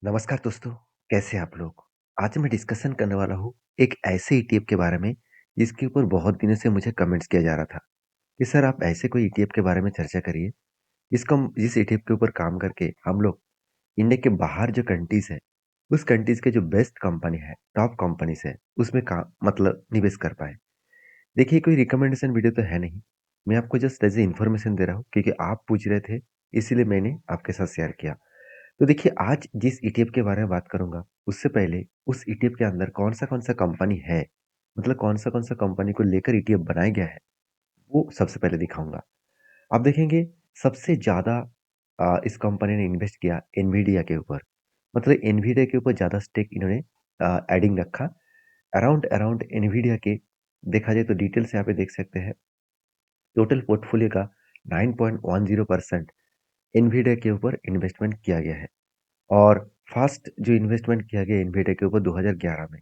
नमस्कार दोस्तों, कैसे हैं आप लोग? आज मैं डिस्कशन करने वाला हूँ एक ऐसे ईटीएफ के बारे में जिसके ऊपर बहुत दिनों से मुझे कमेंट्स किया जा रहा था कि सर आप ऐसे कोई ईटीएफ के बारे में चर्चा करिए जिस ईटीएफ के ऊपर काम करके हम लोग इंडिया के बाहर जो कंट्रीज है उस कंट्रीज के जो बेस्ट कंपनी है, टॉप कंपनीज है, उसमें काम मतलब निवेश कर पाए। देखिए, कोई रिकमेंडेशन वीडियो तो है नहीं। मैं आपको जस्ट एज ए इन्फॉर्मेशन दे रहा हूँ क्योंकि आप पूछ रहे थे, इसीलिए मैंने आपके साथ शेयर किया। तो देखिए, आज जिस ईटीएफ के बारे में बात करूँगा, उससे पहले उस ईटीएफ के अंदर कौन-सा कंपनी है, मतलब कौन-सा कंपनी को लेकर ईटीएफ बनाया गया है, वो सबसे पहले दिखाऊँगा। आप देखेंगे सबसे ज़्यादा इस कंपनी ने इन्वेस्ट किया एनवीडिया के ऊपर। मतलब एनवीडिया के ऊपर ज़्यादा स्टेक इन्होंने एडिंग रखा। अराउंड अराउंड एनवीडिया के देखा जाए तो डिटेल्स यहाँ पे देख सकते हैं। टोटल पोर्टफोलियो का 9.10% एनवीडिया के ऊपर इन्वेस्टमेंट किया गया है। और फर्स्ट जो इन्वेस्टमेंट किया गया एनवीडिया के ऊपर 2011 में।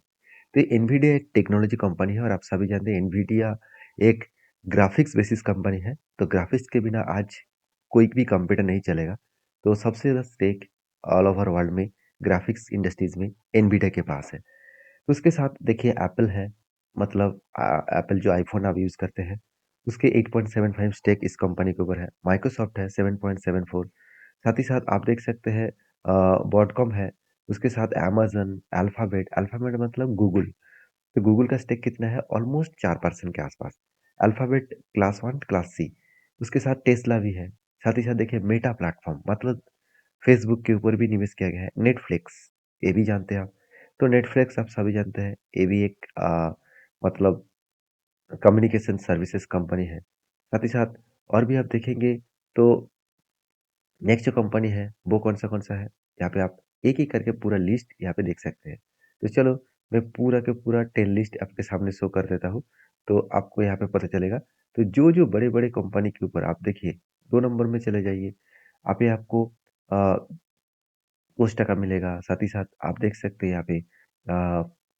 तो एनवीडिया एक टेक्नोलॉजी कंपनी है और आप सभी जानते हैं एनवीडिया एक ग्राफिक्स बेसिस कंपनी है। तो ग्राफिक्स के बिना आज कोई भी कंप्यूटर नहीं चलेगा। तो सबसे ज़्यादा स्टेक ऑल ओवर वर्ल्ड में ग्राफिक्स इंडस्ट्रीज में एनवीडिया के पास है। तो उसके साथ देखिए एप्पल है, मतलब एप्पल जो आईफोन आप यूज़ करते हैं उसके 8.75 स्टेक इस कंपनी के ऊपर है। माइक्रोसॉफ्ट है 7.74। साथ ही साथ आप देख सकते हैं ब्रॉडकॉम है, उसके साथ अमेज़न, अल्फ़ाबेट, अल्फ़ाबेट मतलब गूगल। तो गूगल का स्टेक कितना है? ऑलमोस्ट 4% के आसपास। Alphabet class 1, class C. उसके साथ टेस्ला भी है। साथ ही साथ देखिए मेटा प्लेटफ़ॉर्म मतलब फ़ेसबुक के ऊपर भी निवेश किया गया है। नेटफ्लिक्स, ये भी जानते हैं आप। तो नेटफ्लिक्स आप सभी जानते हैं, ये भी एक मतलब कम्युनिकेशन सर्विसेज़ कंपनी है। साथ ही साथ और भी आप देखेंगे तो नेक्स्ट जो कंपनी है वो कौन सा है, यहाँ पे आप एक-एक करके पूरा लिस्ट यहाँ पे देख सकते हैं। तो चलो मैं पूरा का पूरा 10 लिस्ट आपके सामने शो कर देता हूँ, तो आपको यहाँ पे पता चलेगा। तो जो-जो बड़े-बड़े कंपनी के ऊपर आप देखिए 2 नंबर में चले जाइए, यहाँ पे आपको अ, कोस्टा का मिलेगा, साथ ही साथ आप देख सकते हैं यहाँ पे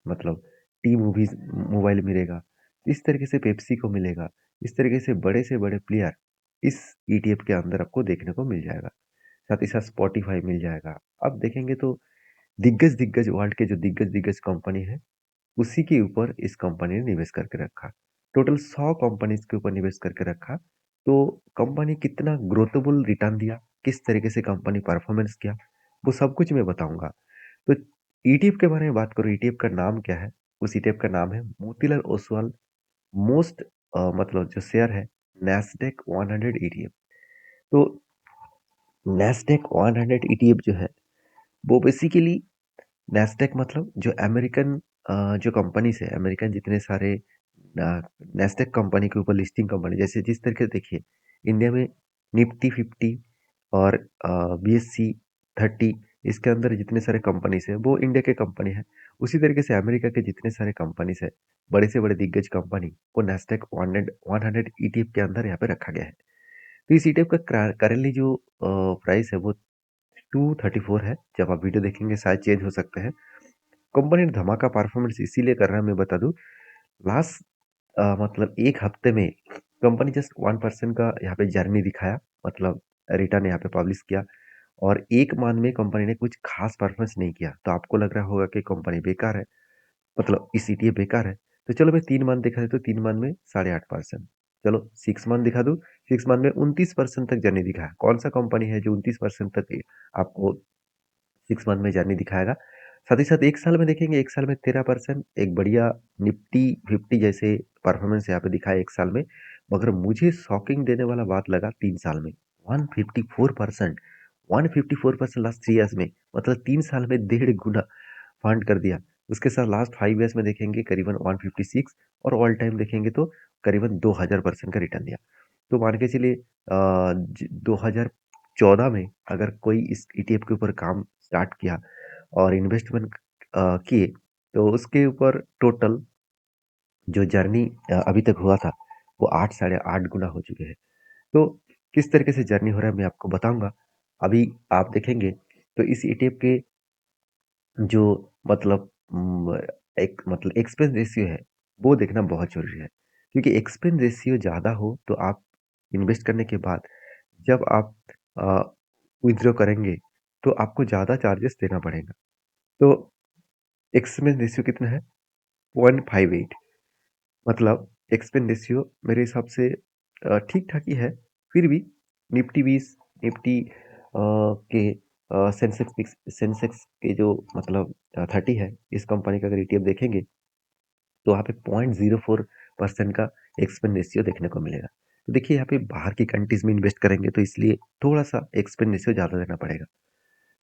मतलब टी मूवीज़ मोबाइल मिलेगा। इस तरीके से पेप्सी को मिलेगा, इस तरीके से बड़े प्लेयर इस ईटीएफ के अंदर आपको देखने को मिल जाएगा। साथ ही साथ स्पॉटिफ़ाई मिल जाएगा। अब देखेंगे तो दिग्गज-दिग्गज वर्ल्ड के जो दिग्गज-दिग्गज कंपनी है, उसी के ऊपर इस कंपनी ने निवेश करके रखा। टोटल 100 कंपनीज़ के ऊपर निवेश करके रखा। तो कंपनी कितना ग्रोथेबल रिटर्न दिया, किस तरीके से कंपनी परफॉर्मेंस किया, वो सब कुछ मैं बताऊँगा। तो ईटीएफ के बारे में बात करूँ, ईटीएफ का नाम क्या है? उस ईटीएफ का नाम है मोतीलाल ओसवाल मोस्ट मतलब जो शेयर है नैस्डैक 100 ईटीएफ। तो नैस्डैक 100 ईटीएफ जो है वो बेसिकली नैस्डैक मतलब जो अमेरिकन जो कंपनीज है, अमेरिकन जितने सारे नैस्डैक कंपनी के ऊपर लिस्टिंग कंपनी जैसे जिस तरीके से देखिए इंडिया में निफ्टी 50 और बीएससी 30, इसके अंदर जितने सारे कंपनीज है वो इंडिया के कंपनी है। उसी तरीके से अमेरिका के जितने सारे कंपनीज है, बड़े से बड़े दिग्गज कंपनी, वो नैस्डैक 100 ईटीएफ के अंदर यहाँ पे रखा गया है। तो इस ईटीएफ का करेंटली जो प्राइस है वो 234 है। जब आप वीडियो देखेंगे शायद चेंज हो सकते हैं। कंपनी ने धमाका परफॉर्मेंस इसीलिए कर रहा है, मैं बता दूं। लास्ट मतलब एक हफ्ते में कंपनी जस्ट 1% का यहाँ पे जर्नी दिखाया, मतलब रिटर्न यहाँ पे पब्लिश किया। और एक मंथ में कंपनी ने कुछ खास परफॉर्मेंस नहीं किया, तो आपको लग रहा होगा कि कंपनी बेकार है, मतलब इस ईटीएफ बेकार है। तो चलो मैं 3 मंथ दिखा देता हूँ, 3 मंथ में 8.5%। चलो 6 मंथ दिखा दूँ, 6 मंथ में 29% तक जर्नी दिखाया। कौन सा कंपनी है जो 29% तक आपको 6 मंथ में जर्नी दिखाएगा? साथ ही साथ 1 साल में देखेंगे, 1 साल में 13% एक बढ़िया निफ्टी 50 जैसे परफॉर्मेंस यहाँ पे दिखाया 1 साल में। मगर मुझे शॉकिंग देने वाला बात लगा 3 साल में, 154%, 154% लास्ट 3 ईयर्स में, मतलब 3 साल में डेढ़ गुना फंड कर दिया। उसके साथ लास्ट 5 ईयर्स में देखेंगे करीबन 156, और ऑल टाइम देखेंगे तो करीबन 2000% का रिटर्न दिया। तो मान के चलिए 2014 में अगर कोई इस ईटीएफ के ऊपर काम स्टार्ट किया और इन्वेस्टमेंट किए, तो उसके ऊपर टोटल जो जर्नी अभी तक हुआ था वो 8 साढ़े 8 गुना हो चुके हैं। तो किस तरीके से जर्नी हो रहा है मैं आपको बताऊंगा। अभी आप देखेंगे तो इस ईटीएफ के जो मतलब एक मतलब एक्सपेंस रेशियो है, वो देखना बहुत ज़रूरी है। क्योंकि एक्सपेंस रेशियो ज़्यादा हो तो आप इन्वेस्ट करने के बाद जब आप विथड्रॉ करेंगे तो आपको ज़्यादा चार्जेस देना पड़ेगा। तो एक्सपेंस रेशियो कितना है? 0.58। मतलब एक्सपेंस रेशियो मेरे हिसाब से ठीक-ठाक ही है। फिर भी निफ्टी 20, निफ्टी के सेंसेक्स के जो मतलब 30 है, इस कंपनी का अगर ईटीएफ देखेंगे तो वहाँ पे 0.04% का एक्सपेंस रेशियो देखने को मिलेगा। तो देखिए यहाँ पे बाहर की कंट्रीज में इन्वेस्ट करेंगे तो इसलिए थोड़ा-सा एक्सपेंस रेशियो ज़्यादा देना पड़ेगा।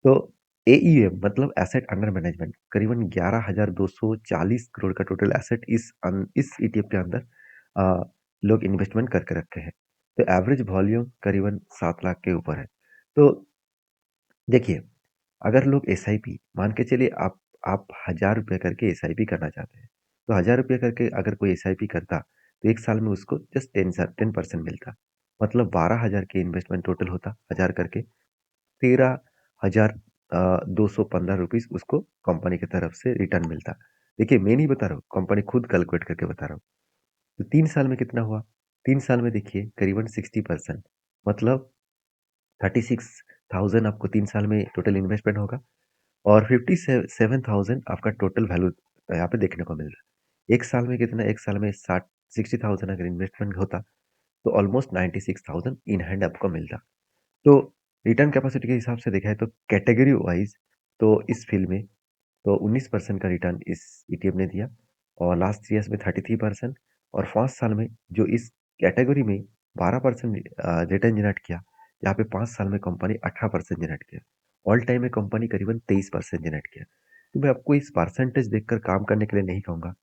तो एईएम मतलब एसेट अंडर मैनेजमेंट करीबन 11,240 करोड़ का टोटल एसेट इस ईटीएफ के अंदर लोग इन्वेस्टमेंट करके रखे हैं। तो एवरेज वॉल्यूम करीबन 7 लाख के ऊपर है। तो देखिए, अगर लोग एसआईपी मान के चलिए आप 1000 रुपये करके एसआईपी करना चाहते हैं, तो 1000 रुपये करके अगर कोई एसआईपी करता तो एक साल में उसको जस्ट 10% मिलता। मतलब 12,000 के इन्वेस्टमेंट टोटल होता, 1000 करके 13,215 रुपीज उसको कंपनी की तरफ से रिटर्न मिलता। देखिए मैं नहीं बता रहा हूँ, कंपनी खुद कैलकुलेट करके बता रहा हूँ। तो 3 साल में कितना हुआ? 3 साल में देखिए करीबन 60%, मतलब 36,000 आपको 3 साल में टोटल इन्वेस्टमेंट होगा और 57,000 आपका टोटल वैल्यू यहाँ पे देखने को मिल रहा है। एक साल में कितना? एक साल में 60,000 अगर इन्वेस्टमेंट होता तो ऑलमोस्ट 96,000 इन हैंड आपको मिलता। तो रिटर्न कैपेसिटी के हिसाब से देखा है तो कैटेगरी वाइज तो इस फील्ड में तो 19% का रिटर्न इस ईटीएफ ने दिया और लास्ट 3 ईयर्स में 33% और 5 साल में जो इस कैटेगरी में 12% रिटर्न जनरेट किया, यहाँ पे 5 साल में कंपनी 18% जनरेट किया। ऑल टाइम में कंपनी करीबन 23% जनरेट किया। तो मैं आपको इस परसेंटेज देखकर काम करने के लिए नहीं कहूँगा।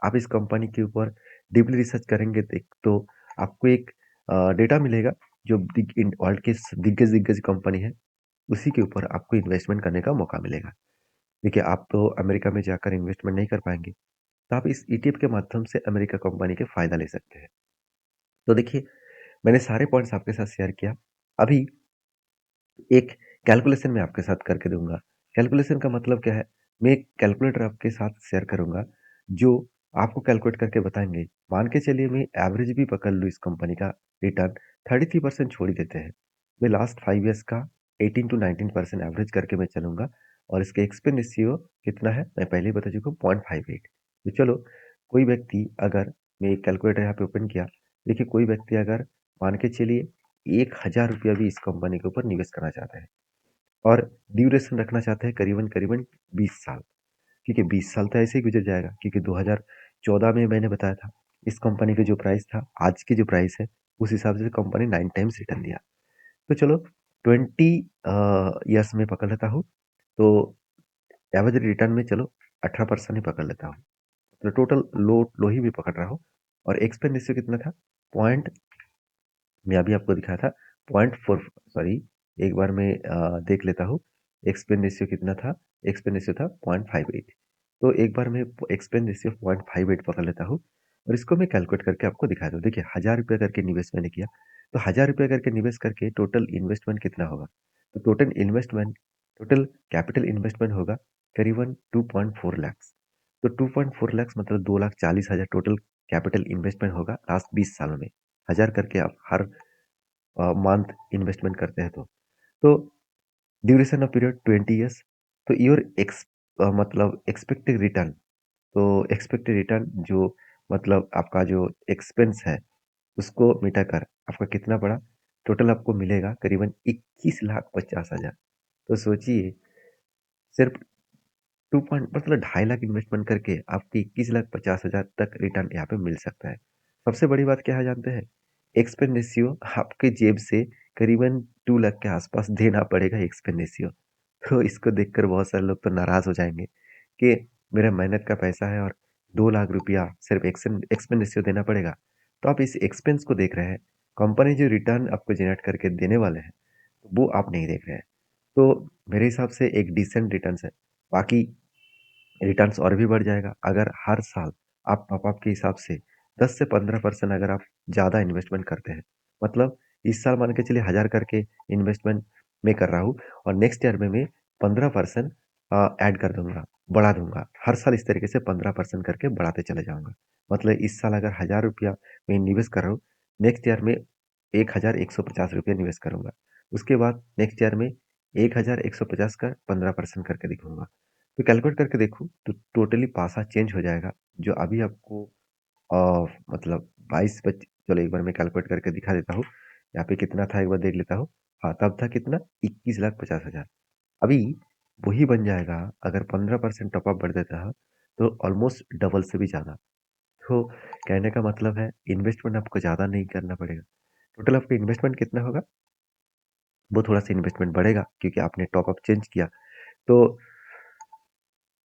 आप इस कंपनी के ऊपर डीपली रिसर्च करेंगे देख तो आपको एक डेटा मिलेगा जो वर्ल्ड के दिग्गज दिग्गज कंपनी है, उसी के ऊपर आपको इन्वेस्टमेंट करने का मौका मिलेगा। देखिए, आप तो अमेरिका में जाकर इन्वेस्टमेंट नहीं कर पाएँगे, तो आप इस ईटीएफ के माध्यम से अमेरिका कंपनी के फ़ायदा ले सकते हैं। तो देखिए, मैंने सारे पॉइंट्स आपके साथ शेयर किया। अभी एक कैलकुलेशन मैं आपके साथ करके दूँगा। कैलकुलेशन का मतलब क्या है? मैं एक कैलकुलेटर आपके साथ शेयर करूँगा, जो आपको कैलकुलेट करके बताएँगे। मान के चलिए मैं एवरेज भी पकड़ लूँ इस कंपनी का रिटर्न 33% छोड़ ही देते हैं। मैं लास्ट 5 ईयर्स का 18 टू 19% एवरेज करके मैं चलूँगा और इसका एक्सपेंस रेशियो कितना है? मैं पहले ही बता चुका हूँ 0.58। तो चलो, कोई व्यक्ति अगर मैं एक कैलकुलेटर यहाँ पे ओपन किया, देखिए कोई व्यक्ति अगर मान के चलिए 1,000 रुपया भी इस कंपनी के ऊपर निवेश करना चाहते हैं और ड्यूरेशन रखना चाहते हैं करीबन-करीबन 20 साल, क्योंकि 20 साल तो ऐसे ही गुजर जाएगा क्योंकि 2014 में मैंने बताया था, इस कंपनी का जो प्राइस था, आज की जो प्राइस है, उस हिसाब से कंपनी 9 टाइम्स रिटर्न दिया। तो चलो 20 ईयर्स में पकड़ लेता हूँ, तो एवरेज रिटर्न में चलो 18% ही पकड़ लेता हूँ। तो टोटल लो लो ही भी पकड़ रहा हूँ और एक्सपेंस रेशियो कितना था? पॉइंट मैं अभी आपको दिखाया था 0.4 सॉरी एक बार मैं देख लेता हूँ एक्सपेंस रेशियो कितना था। एक्सपेंस रेशियो था 0.58। तो एक बार मैं एक्सपेंस रेशियो 0.58 पकड़ लेता हूँ और इसको मैं कैलकुलेट करके आपको दिखा दूँ। देखिए 1000 रुपये करके निवेश मैंने किया तो 1000 रुपये करके निवेश करके टोटल इन्वेस्टमेंट कितना होगा? तो टोटल कैपिटल इन्वेस्टमेंट होगा करीबन 2.4 लैक्स। तो 2.4 लैक्स मतलब 2,40,000 टोटल कैपिटल इन्वेस्टमेंट होगा लास्ट 20 सालों में। 1000 करके आप हर मंथ इन्वेस्टमेंट करते हैं तो ड्यूरेशन ऑफ पीरियड 20 ईयर्स। तो योर मतलब एक्सपेक्टेड रिटर्न, तो एक्सपेक्टेड रिटर्न जो मतलब आपका जो एक्सपेंस है उसको मिटाकर आपका कितना पड़ा? टोटल आपको मिलेगा करीबन 21,50,000। तो सोचिए सिर्फ 2 पॉइंट मतलब 2.5 लाख इन्वेस्टमेंट करके आपको 21,50,000 तक रिटर्न यहाँ पे मिल सकता है। सबसे बड़ी बात क्या है जानते हैं? एक्सपेंस रेशियो आपके जेब से करीबन 2 लाख के आसपास देना पड़ेगा एक्सपेंस रेशियो। तो इसको देखकर बहुत सारे लोग तो नाराज़ हो जाएँगे कि मेरा मेहनत का पैसा है और 2 लाख रुपया सिर्फ एक्सपेंस रेशियो देना पड़ेगा। तो आप इस एक्सपेंस को देख रहे हैं, कंपनी जो रिटर्न आपको जनरेट करके देने वाले हैं, वो आप नहीं देख रहे हैं। तो मेरे हिसाब से एक डिसेंट रिटर्न्स है। बाकी रिटर्न्स और भी बढ़ जाएगा अगर हर साल आप टॉप-अप के हिसाब से 10 से 15% अगर आप ज़्यादा इन्वेस्टमेंट करते हैं। मतलब इस साल मान के चलिए 1000 करके इन्वेस्टमेंट मैं कर रहा हूँ और नेक्स्ट ईयर में मैं 15% ऐड कर दूँगा, बढ़ा दूँगा। हर साल इस तरीके से 15% करके बढ़ाते चले जाऊँगा। मतलब इस साल अगर ₹1000 मैं निवेश कर रहा हूँ, नेक्स्ट ईयर में ₹1150 निवेश करूँगा। उसके बाद नेक्स्ट ईयर में 1150 का 15% करके दिखाऊँगा। तो कैलकुलेट करके देखो तो टोटली पासा चेंज हो जाएगा। जो अभी आपको मतलब 22 बच चलो एक बार मैं कैलकुलेट करके दिखा देता हूँ। यहाँ पे कितना था एक बार देख लेता हूँ। हाँ, तब था कितना 21,50,000। अभी वही बन जाएगा अगर 15% टॉप अप बढ़ देता है तो ऑलमोस्ट डबल से भी ज़्यादा। तो कहने का मतलब है इन्वेस्टमेंट आपको ज़्यादा नहीं करना पड़ेगा। टोटल आपका इन्वेस्टमेंट कितना होगा? वो थोड़ा-सा इन्वेस्टमेंट बढ़ेगा क्योंकि आपने टॉप अप चेंज किया। तो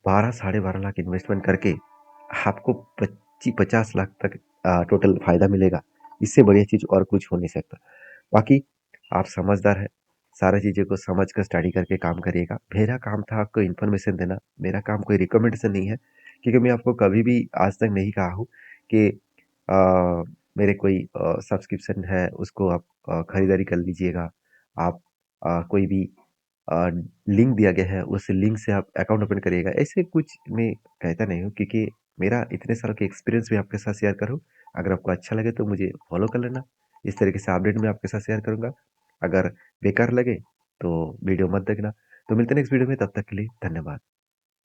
12 साढ़े 12 लाख इन्वेस्टमेंट करके आपको 50 लाख तक टोटल फ़ायदा मिलेगा। इससे बढ़िया चीज़ और कुछ हो नहीं सकता। बाकी आप समझदार हैं, सारी चीज़ों को समझ कर स्टडी करके काम करिएगा। मेरा काम था आपको इन्फॉर्मेशन देना, मेरा काम कोई रिकमेंडेशन नहीं है क्योंकि मैं आपको कभी भी आज तक नहीं कहा हूँ कि मेरे कोई सब्सक्रिप्शन है उसको आप खरीदारी कर लीजिएगा। आप कोई भी अ, लिंक दिया गया है उस लिंक से आप अकाउंट ओपन करिएगा। ऐसे कुछ मैं कहता नहीं हूँ क्योंकि मेरा इतने साल का एक्सपीरियंस भी आपके साथ शेयर करूँ। अगर आपको अच्छा लगे तो मुझे फॉलो कर लेना। इस तरीके से अपडेट मैं आपके साथ शेयर करूँगा। अगर बेकार लगे तो वीडियो मत देखना। तो मिलते हैं नेक्स्ट वीडियो में, तब तक के लिए धन्यवाद।